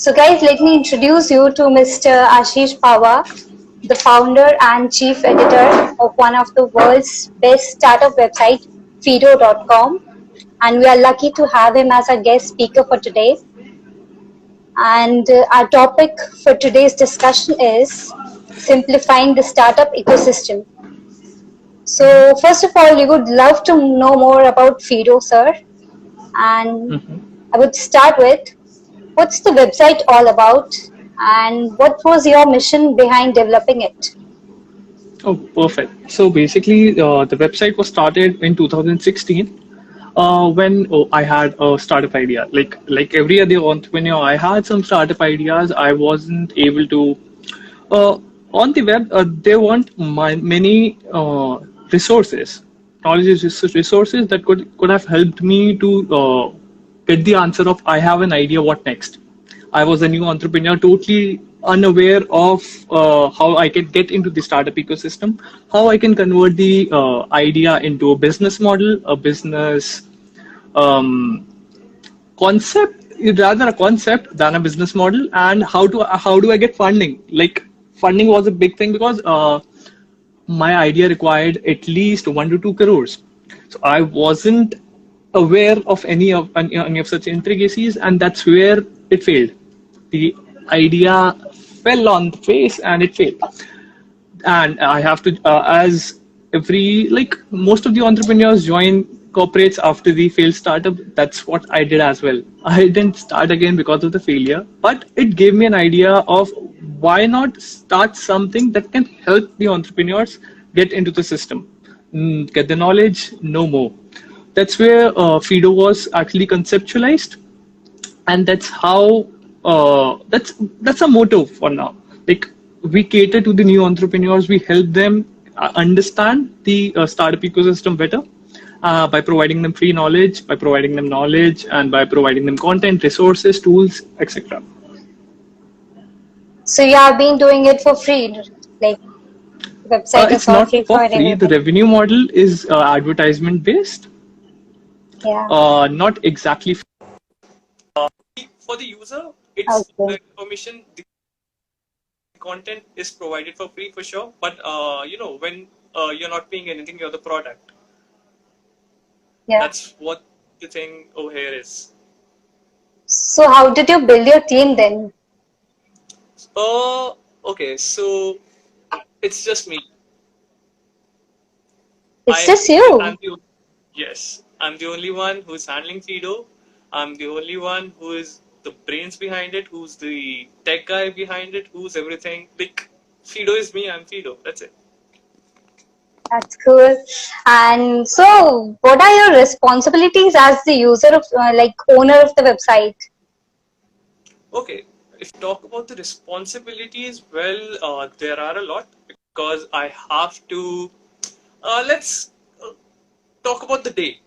So guys, let me introduce you to Mr. Ashish Pawar, the founder and chief editor of one of the world's best startup website, Fido.com. And we are lucky to have him as a guest speaker for today. And our topic for today's discussion is simplifying the startup ecosystem. So first of all, we would love to know more about Fido, sir. And I would start with, what's the website all about and what was your mission behind developing it? Oh, perfect. So basically, the website was started in 2016 when I had a startup idea. Like every other entrepreneur, I had some startup ideas. I wasn't able to. Uh, on the web, there weren't many resources, resources that could have helped me to get the answer of I have an idea. What next? I was a new entrepreneur, totally unaware of how I can get into the startup ecosystem, how I can convert the idea into a business model, a business um, concept, rather a concept than a business model, and how do I get funding? Like funding was a big thing because my idea required at least 1 to 2 crores. So I wasn't aware of any of such intricacies, and that's where it failed. The idea fell on the face, and it failed. And I have to, as every like most of the entrepreneurs join corporates after the failed startup. That's what I did as well. I didn't start again because of the failure, but it gave me an idea of why not start something that can help the entrepreneurs get into the system, get the knowledge, know more. That's where Fido was actually conceptualized, and that's how that's a motto for now. Like we cater to the new entrepreneurs, we help them understand the startup ecosystem better by providing them free knowledge, by providing them knowledge, and by providing them content, resources, tools, etc. So you have been doing it for free, like website is It's not not free for for free. The anyone. revenue model is advertisement based, Yeah. not exactly for the user. It's Okay. the information, the content is provided for free for sure. But when you're not paying anything, you're the product. Yeah. That's what the thing over here is. So how did you build your team then? Uh, okay, so it's just me. It's just you. I'm the yes, I'm the only one who's handling Fido. I'm the only one who is the brains behind it, who's the tech guy behind it, who's everything. Like Fido is me, I'm Fido. That's it. That's cool. And so, what are your responsibilities as the user of, like, owner of the website? Okay, if you talk about the responsibilities, well, there are a lot because I have to. Let's talk about the day,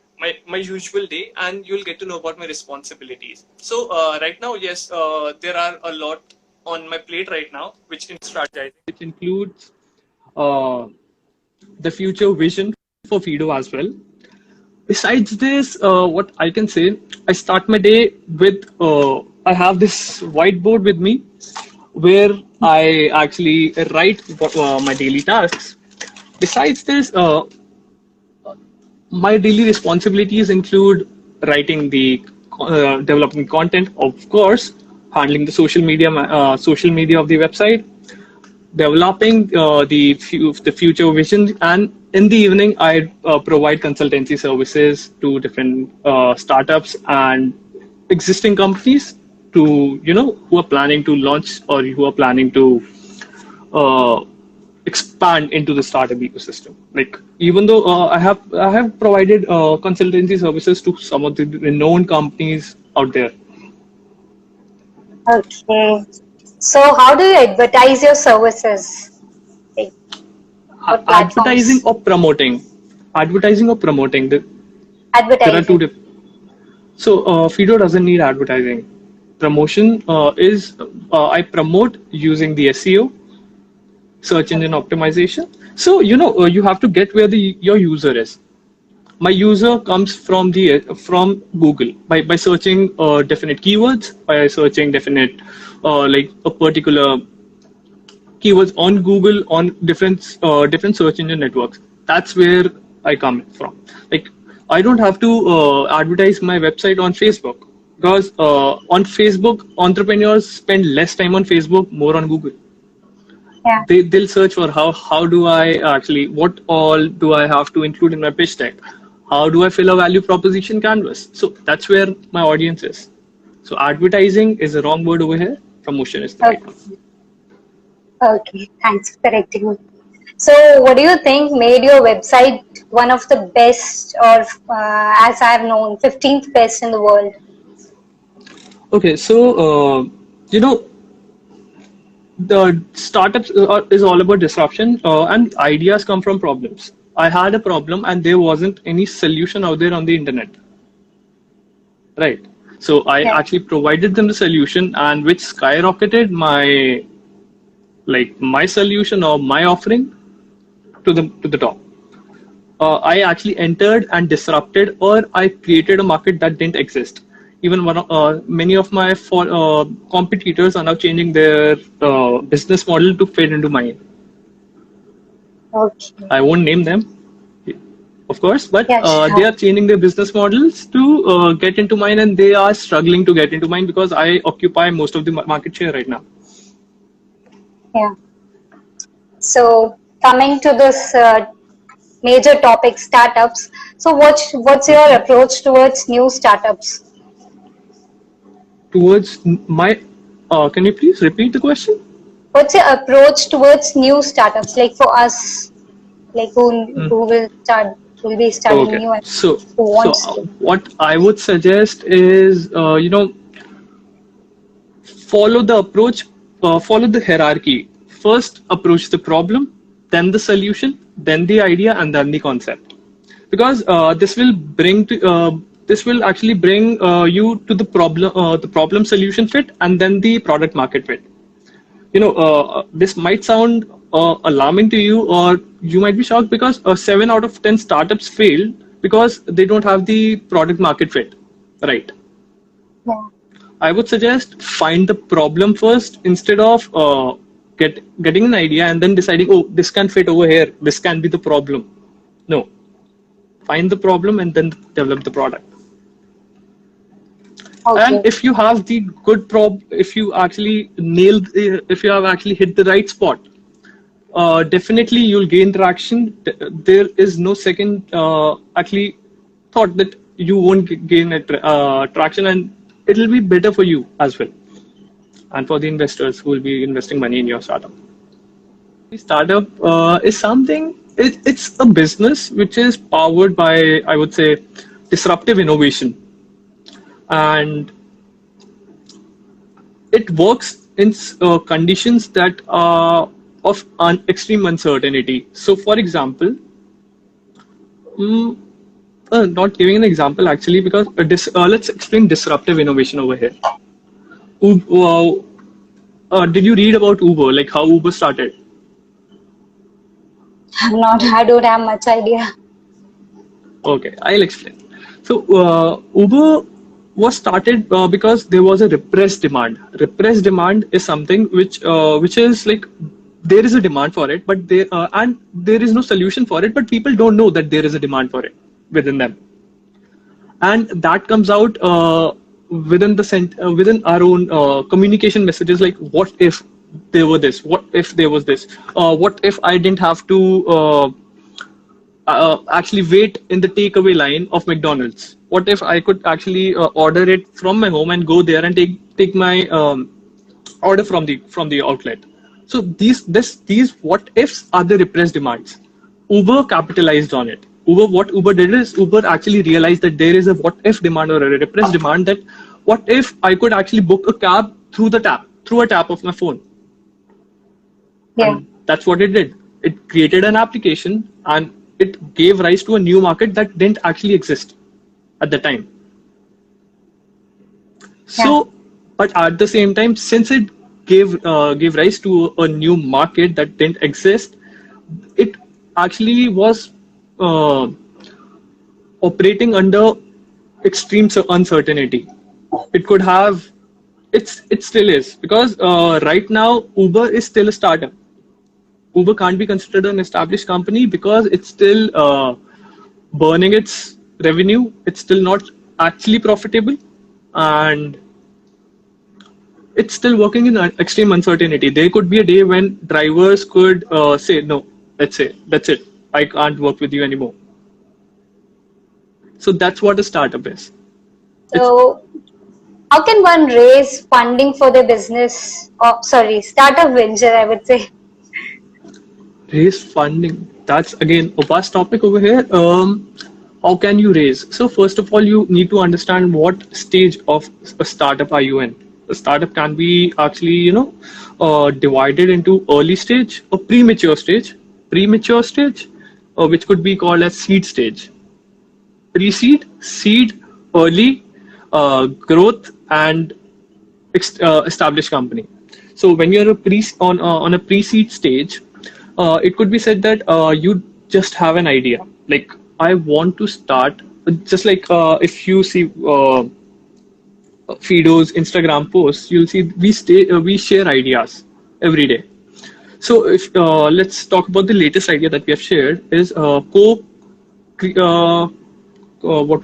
my usual day, and you'll get to know about my responsibilities. So right now, yes, there are a lot on my plate right now, which in strategizing, which includes uh, the future vision for Fido as well. Besides this, what I can say, I start my day with I have this whiteboard with me where I actually write my daily tasks. Besides this, my daily responsibilities include writing the developing content, of course, handling the social media of the website, developing the future vision, and in the evening I provide consultancy services to different startups and existing companies to who are planning to launch or who are planning to uh, expand into the startup ecosystem. Like even though I have provided consultancy services to some of the renowned companies out there. Okay. So, how do you advertise your services? Like, what Advertising platforms? or promoting, advertising or promoting. There are two Advertising. different. So Fido doesn't need advertising. Promotion is I promote using the SEO, search engine Okay. optimization. So you have to get where your user is. My user comes from the from Google by searching definite keywords, by searching definite like a particular keywords on Google on different search engine networks. That's where I come from. Like I don't have to advertise my website on Facebook because on Facebook entrepreneurs spend less time on Facebook, more on Google. Yeah. They'll search for how do I actually, what all do I have to include in my pitch deck, how do I fill a value proposition canvas. So that's where my audience is. So advertising is the wrong word over here, promotion is the right one. Okay, thanks for correcting me. So what do you think made your website one of the best, or as I have known, 15th best in the world? Okay, so you know, the startups is all about disruption, and ideas come from problems. I had a problem and there wasn't any solution out there on the internet, right? So I Yeah. actually provided them the solution, and which skyrocketed my solution or my offering to the top. I actually entered and disrupted, or I created a market that didn't exist. Even many of my competitors are now changing their business model to fit into mine. Okay. I won't name them, of course, but Yeah, they sure. are changing their business models to get into mine, and they are struggling to get into mine because I occupy most of the market share right now. Yeah. So coming to this major topic, startups. So what's your approach towards new startups? Towards my, can you please repeat the question? What's your approach towards new startups? Like for us, like who will be starting Okay, new and so who wants to. what I would suggest is follow the approach, follow the hierarchy. First, approach the problem, then the solution, then the idea, and then the concept. Because this will actually bring you to the problem solution fit, and then the product market fit. This might sound alarming to you, or you might be shocked because 7 out of 10 startups fail because they don't have the product market fit, right? Yeah. I would suggest find the problem first instead of getting an idea and then deciding, oh, this can fit over here, this can be the problem. No, find the problem and then develop the product. Okay. And if you have the good if you actually if you have actually hit the right spot, definitely you'll gain traction. There is no second actually thought that you won't gain traction, and it'll be better for you as well, and for the investors who will be investing money in your startup. Startup is something. It's a business which is powered by, I would say, disruptive innovation, and it works in conditions that are of extreme uncertainty. So, for example, not giving an example actually, because let's explain disruptive innovation over here. Did you read about Uber, like how Uber started? I don't have much idea. Okay, I'll explain. So, Uber was started because there was a repressed demand. Repressed demand is something which is like there is a demand for it, but there is no solution for it, but people don't know that there is a demand for it within them, and that comes out within our own communication messages, like what if there were this, what if there was this, what if I didn't have to actually wait in the takeaway line of McDonald's. What if I could actually order it from my home and go there and take my order from the outlet? So these what ifs are the repressed demands. Uber capitalized on it. What Uber did is Uber actually realized that there is a what if demand or a repressed demand, that what if I could actually book a cab through a tap of my phone. Yeah. And that's what it did. It created an application and it gave rise to a new market that didn't actually exist at the time. So, but at the same time, since it gave rise to a new market that didn't exist, it actually was operating under extreme uncertainty. It could have it still is, because right now Uber is still a startup. Uber can't be considered an established company because it's still burning its revenue. It's still not actually profitable, and it's still working in extreme uncertainty. There could be a day when drivers could say, no, let's say, that's it. I can't work with you anymore. So that's what a startup is. It's So, how can one raise funding for their business? Or sorry, startup venture, I would say. raise funding. That's again a vast topic over here. How can you raise? So first of all, you need to understand what stage of a startup are you in. A startup can be actually, divided into early stage or premature stage. Premature stage, which could be called as seed stage. Pre-seed, seed, early, growth, and established company. So when you're on a pre-seed stage, it could be said that you just have an idea. Like, I want to start, just like if you see Fido's Instagram posts, you'll see we share ideas every day. So if let's talk about the latest idea that we have shared is what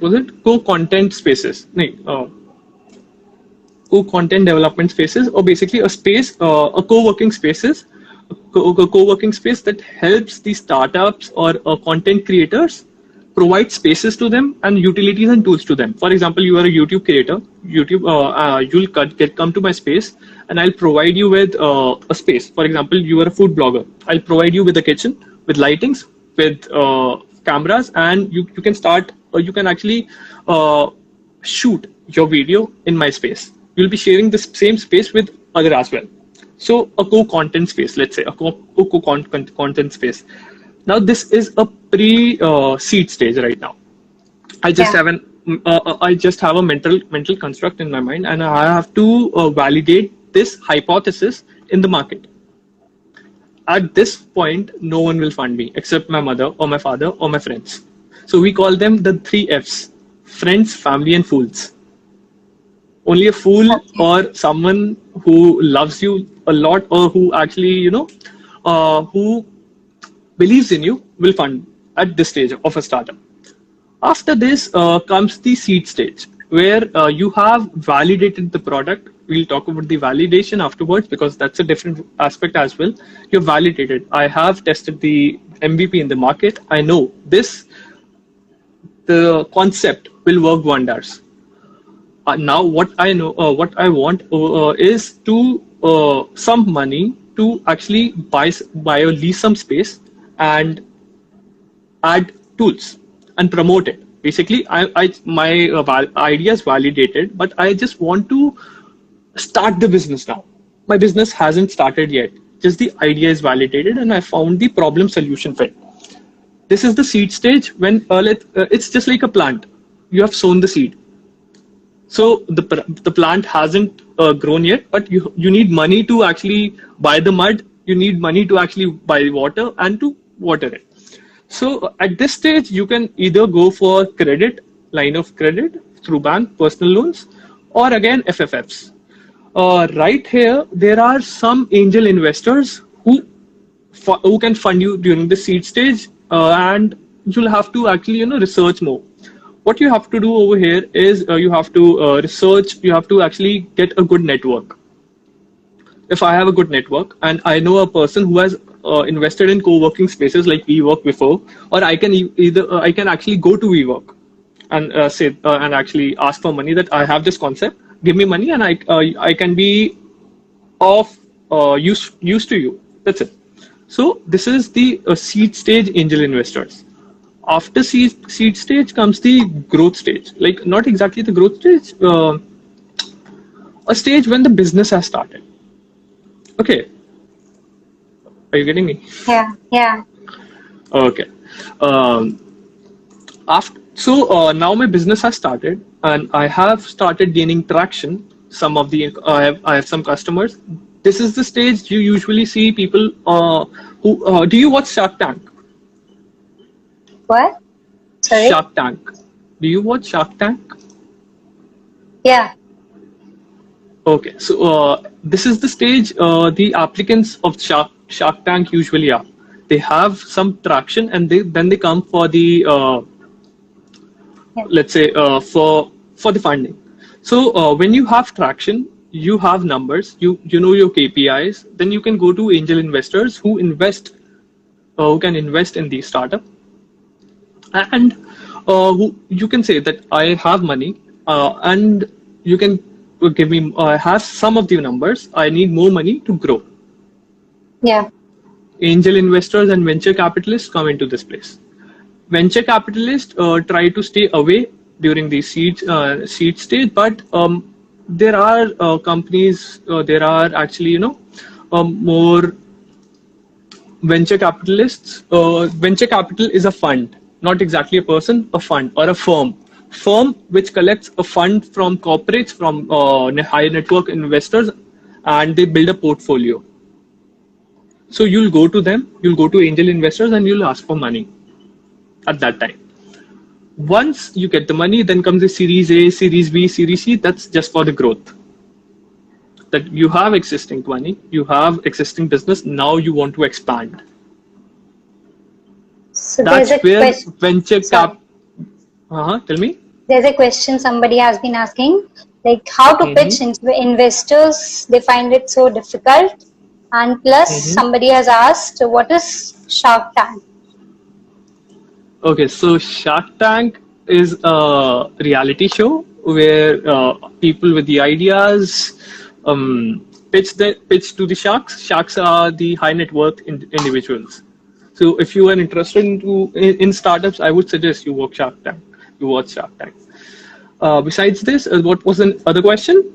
was it? Co-content spaces. No, co-content development spaces, or basically a space, a co-working spaces, a co-working space that helps the startups or content creators provide spaces to them and utilities and tools to them. For example, you are a YouTube creator. You'll come to my space, and I'll provide you with a space. For example, you are a food blogger. I'll provide you with a kitchen, with lightings, with cameras, and you can start, or you can actually shoot your video in my space. You'll be sharing the same space with other as well. So a co-content space, let's say a co-content space. Now this is a pre-seed stage right now. I just Yeah. have an I just have a mental construct in my mind, and I have to validate this hypothesis in the market. At this point, no one will fund me except my mother or my father or my friends. So we call them the three Fs: friends, family, and fools. Only a fool Okay. or someone who loves you a lot, or who actually, who believes in you, will fund at this stage of a startup. After this comes the seed stage, where you have validated the product. We'll talk about the validation afterwards, because that's a different aspect as well. You're validated. I have tested the MVP in the market. I know the concept will work wonders. Now what I know, what I want is to some money to actually buy or lease some space and add tools and promote it. Basically, my idea is validated, but I just want to start the business now. My business hasn't started yet. Just the idea is validated, and I found the problem solution fit. This is the seed stage, when it's just like a plant. You have sown the seed. So the plant hasn't grown yet, but you need money to actually buy the mud. You need money to actually buy water and to water it. So at this stage, you can either go for credit, line of credit through bank, personal loans, or again FFFs. Right here, there are some angel investors who can fund you during the seed stage, and you'll have to actually research more. What you have to do over here is you have to research. You have to actually get a good network. If I have a good network and I know a person who has invested in co-working spaces like WeWork before, or I can either I can actually go to WeWork and say and actually ask for money, that I have this concept, give me money, and I can be of use to you. That's it. So this is the seed stage angel investors. After seed stage comes the growth stage. Like, not exactly the growth stage, a stage when the business has started. Okay, are you getting me? Yeah. Yeah. Okay. Um, after so now my business has started, and I have started gaining traction. Some of the I have some customers. This is the stage you usually see people who do you watch Shark Tank? What? Sorry. Shark Tank. Do you watch Shark Tank? Yeah. Okay, so this is the stage the applicants of Shark Tank usually are. They have some traction, and then they come for the Yeah. let's say for the funding. So when you have traction, you have numbers, you know your KPIs, then you can go to angel investors who can invest in the startup, and who you can say that I have money, and you can give me I have some of the numbers, I need more money to grow. Yeah. Angel investors and venture capitalists come into this place. Venture capitalists try to stay away during the seed stage, but there are companies, there are actually more venture capitalists. Venture capital is a fund, not exactly a person, a fund or a firm which collects a fund from corporates, from high network investors, and they build a portfolio. So you'll go to them, you'll go to angel investors, and you'll ask for money at that time. Once you get the money, then comes the Series A, Series B, Series C. That's just for the growth. That you have existing money, you have existing business, now you want to expand. So there's That's a where question. venture Sorry. cap. Tell me. There's a question somebody has been asking, like how to pitch Mm-hmm. investors. They find it so difficult. And plus, Mm-hmm. somebody has asked, what is Shark Tank? Okay, so Shark Tank is a reality show where people with the ideas pitch to the sharks. Sharks are the high net worth individuals. So if you are interested in startups, I would suggest you watch Shark Tank. You watch Shark Tank. Besides this, what was the other question?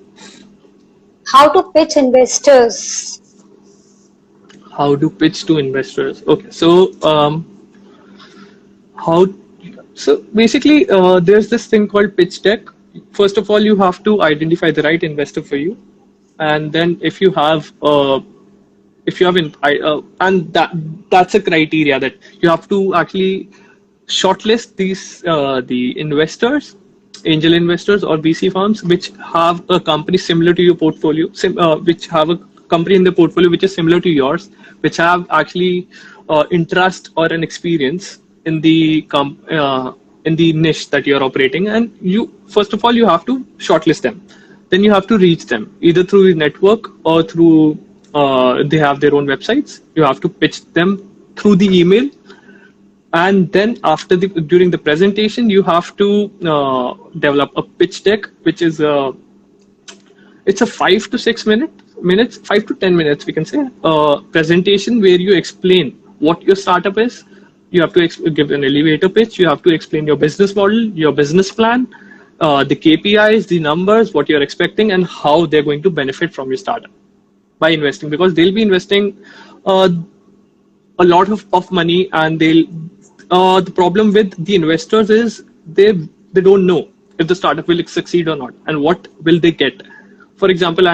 How to pitch investors? How to pitch to investors? Okay, so how? So basically, there's this thing called pitch deck. First of all, you have to identify the right investor for you, and then if you have and that's a criteria that you have to actually shortlist these the investors, angel investors or VC firms which have a company similar to your portfolio, which have a company in the portfolio which is similar to yours, which have actually interest or an experience in in the niche that you're operating. And you first of all you have to shortlist them, then you have to reach them either through the network or through they have their own websites. You have to pitch them through the email, and then during the presentation you have to develop a pitch deck, which is it's a 5 to 6 minutes, 5 to 10 minutes, we can say, presentation where you explain what your startup is. You have to give an elevator pitch. You have to explain your business model, your business plan, the KPIs, the numbers, what you're expecting, and how they're going to benefit from your startup by investing, because they'll be investing uh, a lot of money, and they'll the problem with the investors is they don't know if the startup will succeed or not, and what will they get. For example,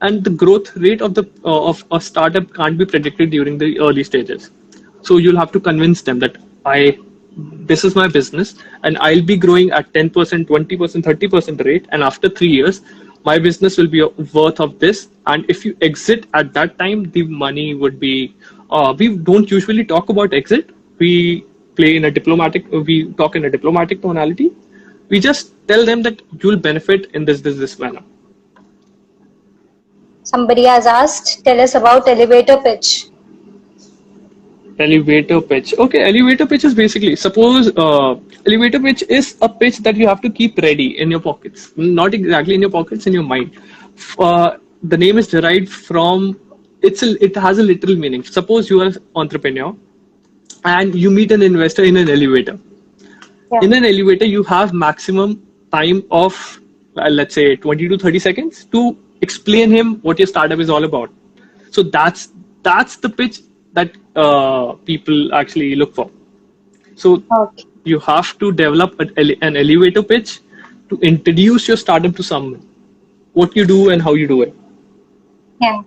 and the growth rate of a startup can't be predicted during the early stages. So you'll have to convince them that this is my business, and I'll be growing at 10%, 20%, 30% rate, and after 3 years my business will be worth of this. And if you exit at that time, the money would be we don't usually talk about exit. We talk in a diplomatic tonality. We just tell them that you'll benefit in this manner. Somebody has asked, tell us about elevator pitch. Elevator pitch. Okay, elevator pitch is basically, suppose elevator pitch is a pitch that you have to keep ready in your pockets. Not exactly in your pockets, in your mind. The name is derived from, it has a literal meaning. Suppose you are an entrepreneur and you meet an investor in an elevator. Yeah. In an elevator, you have maximum time of, let's say, 20 to 30 seconds to explain him what your startup is all about. So that's the pitch that people actually look for. So Okay. you have to develop an elevator pitch to introduce your startup to someone, what you do and how you do it. Yeah.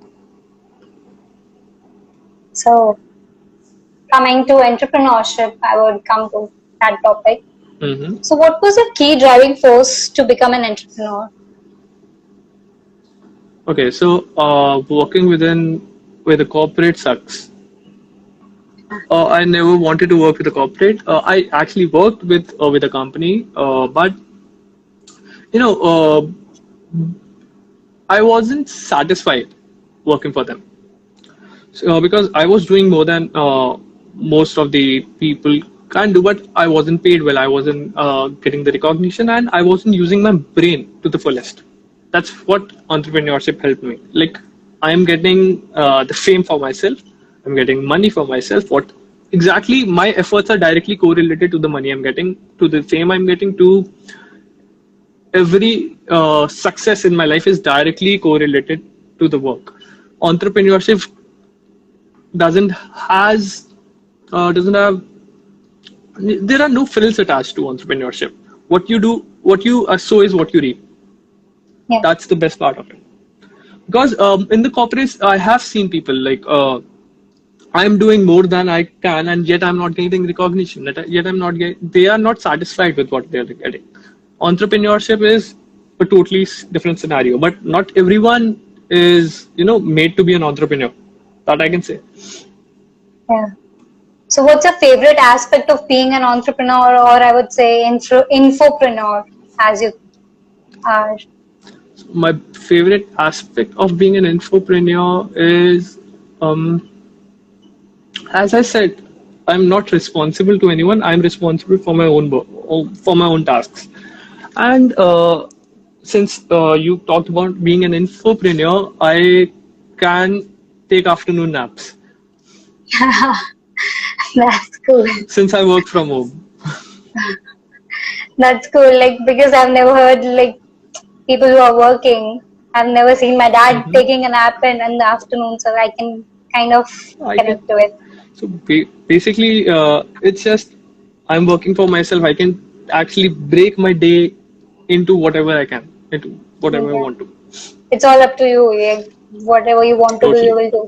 So coming to entrepreneurship, I would come to that topic. Mm-hmm. So what was the key driving force to become an entrepreneur? Okay, so working with a corporate sucks. I never wanted to work with a corporate. I actually worked with a company, but you know, I wasn't satisfied working for them. So, because I was doing more than most of the people can do, but I wasn't paid well. I wasn't getting the recognition, and I wasn't using my brain to the fullest. That's what entrepreneurship helped me. Like I am getting the fame for myself. I'm getting money for myself. What exactly my efforts are directly correlated to the money I'm getting, to the fame I'm getting, to every success in my life is directly correlated to the work. Entrepreneurship doesn't has doesn't have there are no frills attached to entrepreneurship. What you do, what you sow is what you reap. Yeah. That's the best part of it. Because in the corporates, I have seen people like I'm doing more than I can, and yet I'm not getting recognition. Yet I'm not getting. They are not satisfied with what they're getting. Entrepreneurship is a totally different scenario, but not everyone is made to be an entrepreneur. That I can say. Yeah. So, what's your favorite aspect of being an entrepreneur, or I would say infopreneur, as you are? My favorite aspect of being an infopreneur is, um, as I said, I'm not responsible to anyone. I'm responsible for my own for my own tasks. And since you talked about being an infopreneur, I can take afternoon naps That's cool. since I work from home. That's cool. Like, because I've never heard like people who are working. I've never seen my dad Mhm. taking a nap in the afternoon, so I can kind of I can. connect to it. So basically, it's just I'm working for myself. I can actually break my day into whatever I can, into whatever I Yeah. want to. It's all up to you. Like, whatever you want to do, you Totally. will do.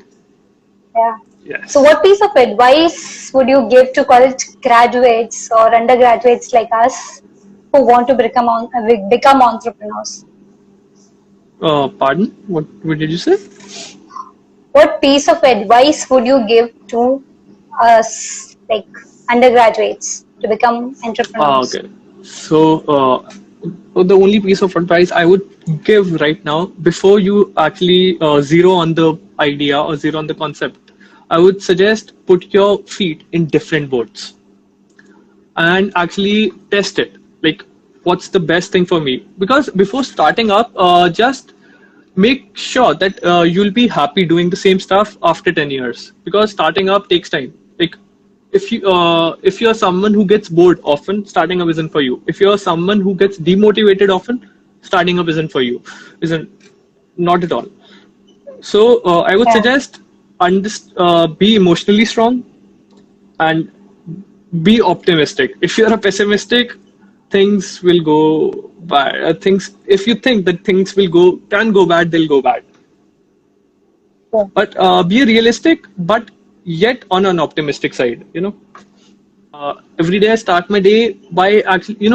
Yeah. So, Yes. what piece of advice would you give to college graduates or undergraduates like us who want to become entrepreneurs? Pardon? What did you say? What piece of advice would you give to us, like undergraduates, to become entrepreneurs? Okay. So, the only piece of advice I would give right now, before you actually zero on the idea or zero on the concept, I would suggest put your feet in different boats and actually test it. Like, what's the best thing for me? Because before starting up, just make sure that you'll be happy doing the same stuff after 10 years. Because starting up takes time. Like, if you're someone who gets bored often, starting up isn't for you. If you're someone who gets demotivated often, starting up isn't for you. Isn't Not at all. So I would Yeah. suggest be emotionally strong and be optimistic. If you're a pessimistic, things will go bad. If you think that things can go bad, they'll go bad. Yeah. But be realistic, but yet on an optimistic side. Every day I start my day by actually,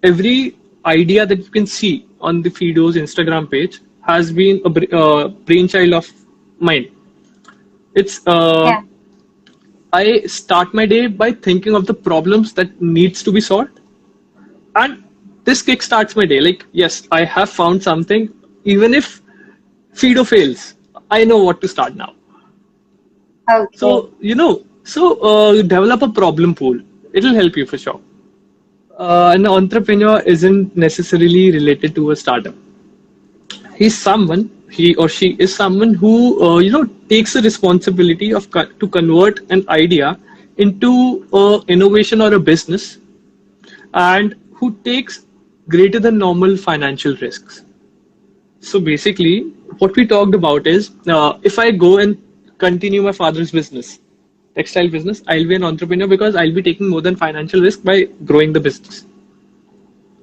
every idea that you can see on the Fido's Instagram page has been a brainchild of mine. It's Yeah. I start my day by thinking of the problems that needs to be solved, and this kickstarts my day. Like, yes, I have found something. Even if Fido fails, I know what to start now. Okay. So develop a problem pool. It'll help you for sure. An entrepreneur isn't necessarily related to a startup. He or she is someone who takes the responsibility to convert an idea into innovation or a business, and who takes greater than normal financial risks. So basically what we talked about is, if I go and continue my father's business, textile business, I'll be an entrepreneur because I'll be taking more than financial risk by growing the business.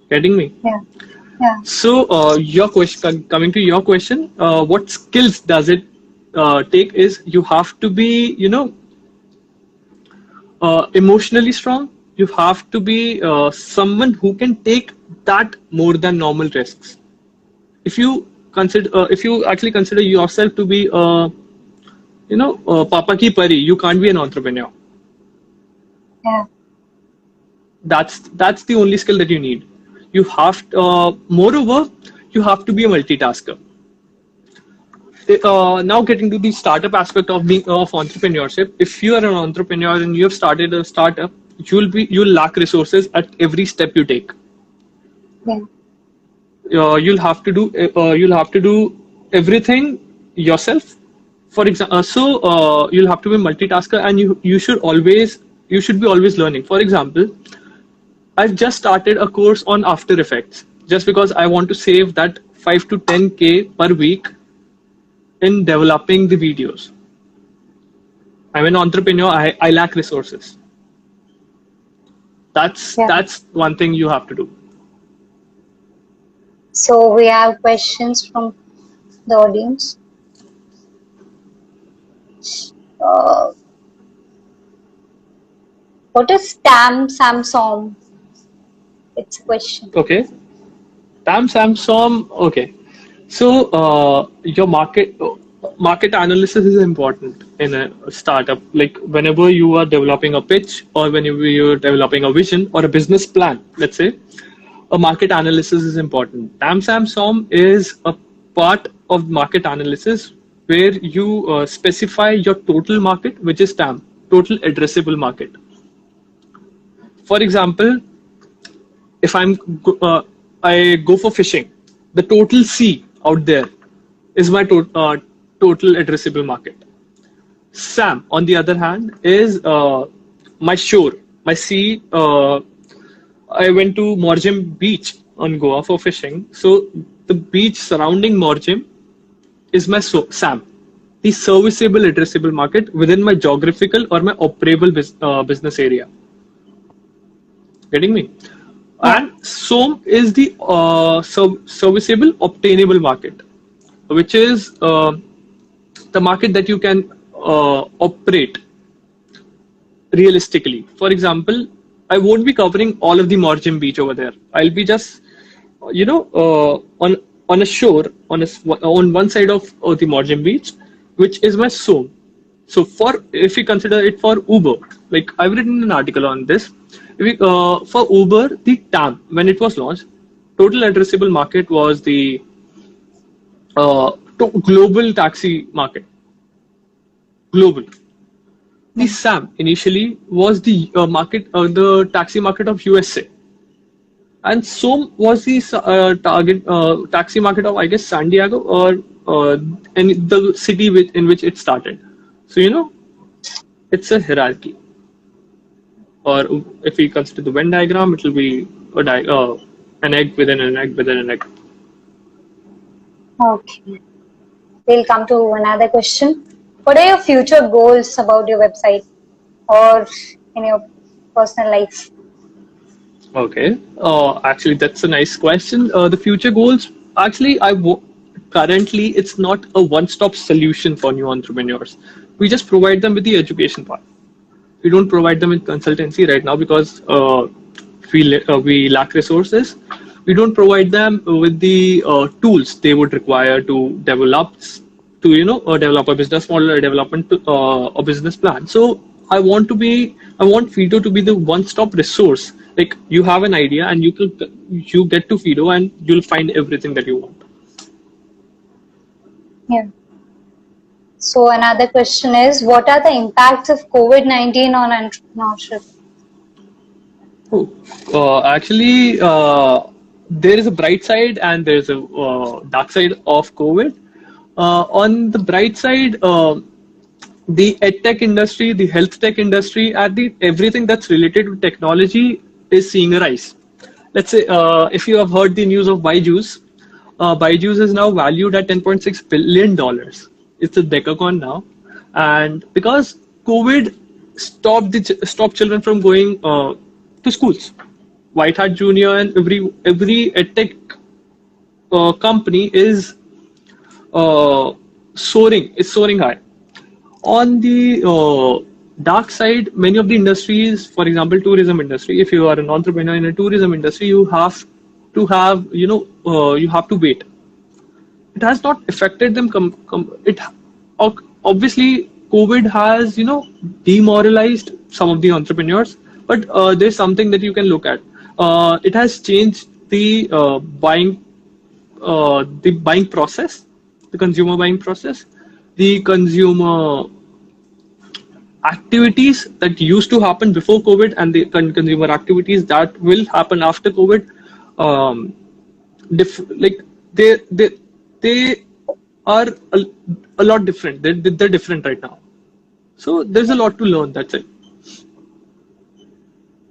Getting me? Yeah. Yeah. So, your question, coming to your question, what skills does it take? Is you have to be, emotionally strong. You have to be someone who can take that more than normal risks. If you actually consider yourself to be papa ki pari, you can't be an entrepreneur. Yeah. That's the only skill that you need. You have moreover, you have to be a multitasker. Now getting to the startup aspect of entrepreneurship. If you are an entrepreneur and you have started a startup, you'll lack resources at every step you take. Yeah. You'll have to do everything yourself. For example, you'll have to be a multitasker, and you should be always learning. For example, I've just started a course on After Effects just because I want to save that 5 to 10K per week in developing the videos. I'm an entrepreneur. I lack resources. That's one thing you have to do. So we have questions from the audience. What is TAM Samsung? It's a question. Okay. TAM Samsung. Okay. So your market analysis is important in a startup. Like whenever you are developing a pitch or whenever you're developing a vision or a business plan, let's say, a market analysis is important. TAM Samsung is a part of market analysis where you specify your total market, which is TAM, total addressable market. For example, if I go for fishing, the total sea out there is my total addressable market. SAM, on the other hand, is my shore, my sea. I went to Morjim Beach on Goa for fishing. So the beach surrounding Morjim is my SAM, the serviceable addressable market within my geographical or my operable business area. Getting me? And SOM is the serviceable obtainable market, which is the market that you can operate realistically. For example, I won't be covering all of the Morjim Beach over there. I'll be just, on a shore on one side of the Morjim Beach, which is my SOM. So if you consider it for Uber, like I've written an article on this. For Uber, the TAM, when it was launched, total addressable market was the global taxi market. Global. The SAM initially was the the taxi market of USA, and SOM was the target taxi market of, I guess, San Diego or in the city in which it started. So it's a hierarchy. Or if we consider the Venn diagram, it will be an egg within an egg within an egg. Okay. We'll come to another question. What are your future goals about your website or in your personal life? Okay. Actually, that's a nice question. The future goals, actually, currently, it's not a one-stop solution for new entrepreneurs. We just provide them with the education part. We don't provide them with consultancy right now because we lack resources. We don't provide them with the tools they would require to develop a business model or development a business plan. So I want Fido to be the one-stop resource. Like you have an idea and you get to Fido and you'll find everything that you want. Yeah. So another question is, what are the impacts of COVID-19 on entrepreneurship? Actually, there is a bright side and there is a dark side of COVID. On the bright side, the edtech industry, the health tech industry, and everything that's related to technology is seeing a rise. Let's say if you have heard the news of Byju's, Byju's is now valued at $10.6 billion. It's a decacorn now, and because COVID stopped children from going to schools, White Hat Junior and every edtech company is soaring. It's soaring high. On the dark side, many of the industries, for example, tourism industry. If you are an entrepreneur in a tourism industry, you have to wait. it has not affected them. Obviously, COVID has demoralized some of the entrepreneurs, but there's something that you can look at. It has changed the buying process, the consumer buying process, the consumer activities that used to happen before COVID, and the consumer activities that will happen after COVID. Um, like they are a lot different. They're different right now. So there's a lot to learn. That's it.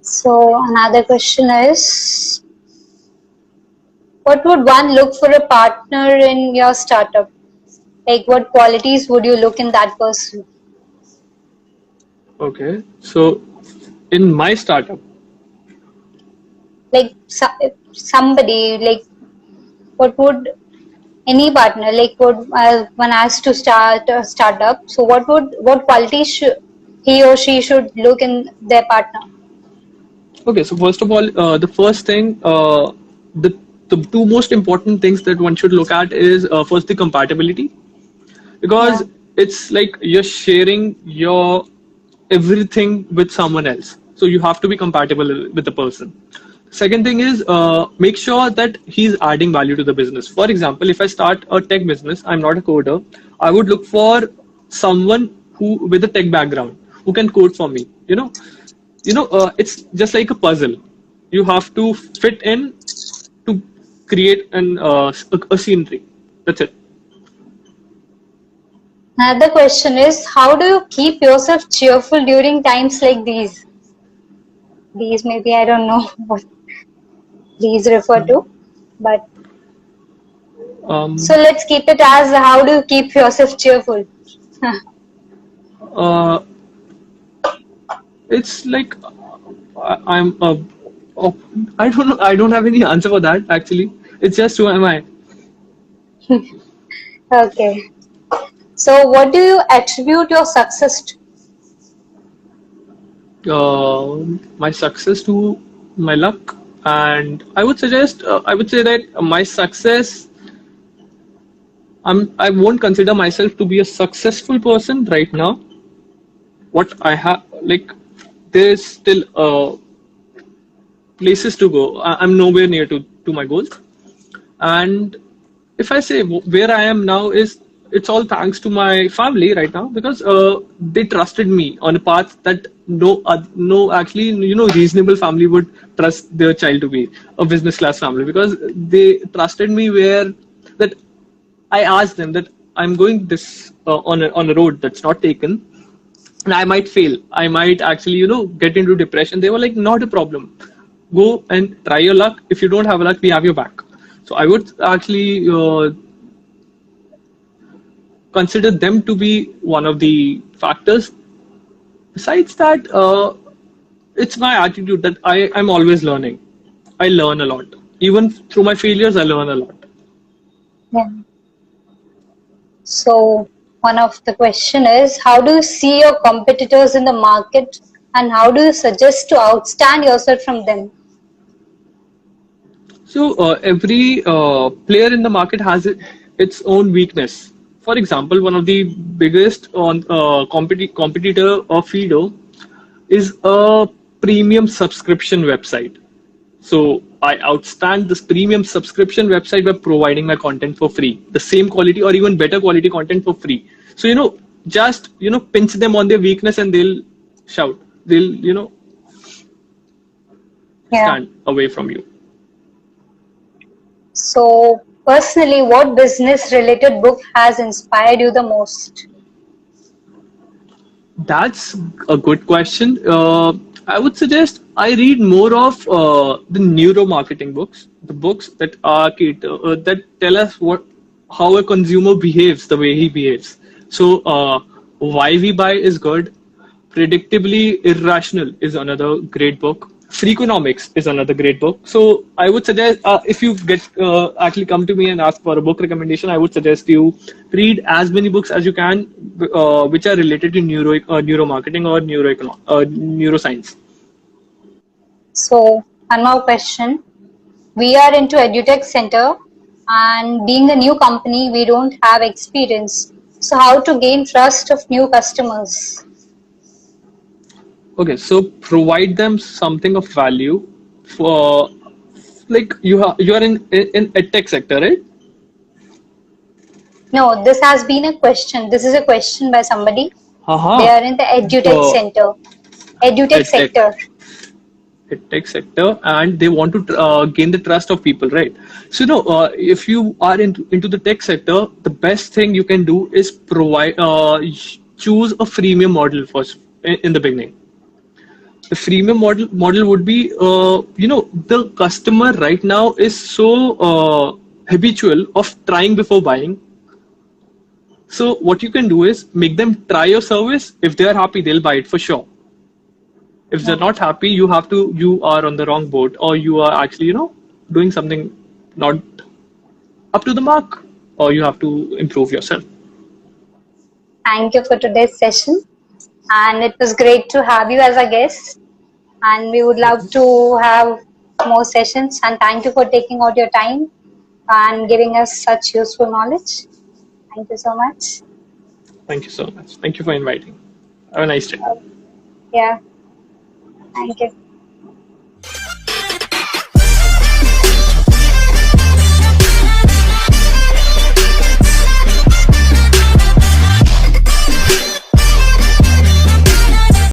So another question is, what would one look for a partner in your startup? Like, what qualities would you look in that person? Okay. So in my startup, Like somebody, like what would any partner, like would one has to start a startup? So what qualities should he or she should look in their partner? okay. So first of all, the first thing, the two most important things that one should look at is first the compatibility, Yeah. because it's like you're sharing your everything with someone else, so you have to be compatible with the person. Second thing is, make sure that he's adding value to the business. For example, if I start a tech business, I'm not a coder, I would look for someone who with a tech background who can code for me. It's just like a puzzle. You have to fit in to create a scenery. That's it. Another question is, how do you keep yourself cheerful during times like these? These maybe I don't know what these refer to, but so um, let's keep it as how do you keep yourself cheerful? uh, it's like I'm oh, I don't know. I don't have any answer for that actually. It's just who am I? Okay. So what do you attribute your success to? My success to my luck, and I would say that my success. I won't consider myself to be a successful person right now. What I have, like, there's still places to go. I'm nowhere near to my goals. And if I say where I am now is, it's all thanks to my family right now, because they trusted me on a path that no actually reasonable family would trust their child to be a business class family, because they trusted me where that I asked them that I'm going this on a road that's not taken, and I might fail. I might actually, get into depression. They were like, not a problem. Go and try your luck. If you don't have luck, we have your back. So I would actually consider them to be one of the factors. Besides that, it's my attitude that I'm always learning. I learn a lot. Even through my failures, I learn a lot. Yeah. So one of the question is, how do you see your competitors in the market and how do you suggest to outstand yourself from them? So every player in the market has its own weakness. For example, one of the biggest competitor of Fido is a premium subscription website. So I outstand this premium subscription website by providing my content for free, the same quality or even better quality content for free. So just pinch them on their weakness and they'll shout. They'll Yeah. stand away from you. So personally, what business related book has inspired you the most? That's a good question. I would suggest I read more of the neuromarketing books, the books that are that tell us how a consumer behaves the way he behaves. So, Why We Buy is good. Predictably Irrational is another great book. Freakonomics is another great book. So I would suggest, if you get actually come to me and ask for a book recommendation, I would suggest you read as many books as you can, which are related to neuromarketing or neuroscience. So one more question. We are into EduTech Center. and being a new company, we don't have experience. So how to gain trust of new customers? Okay, so provide them something of value for, like, you are in edtech sector, right? No, this has been a question. This is a question by somebody. They Haha. are in the edutech The center, edutech edtech sector. edtech sector, and they want to gain the trust of people, right? So, if you are into the tech sector, the best thing you can do is choose a freemium model first in the beginning. The freemium model would be, the customer right now is so habitual of trying before buying. So what you can do is make them try your service. If they are happy, they'll buy it for sure. If they're not happy, you are on the wrong boat, or you are actually, doing something not up to the mark, or you have to improve yourself. Thank you for today's session. And it was great to have you as a guest. And we would love to have more sessions. And thank you for taking out your time and giving us such useful knowledge. Thank you so much. Thank you so much. Thank you for inviting. Have a nice day. Yeah, thank you.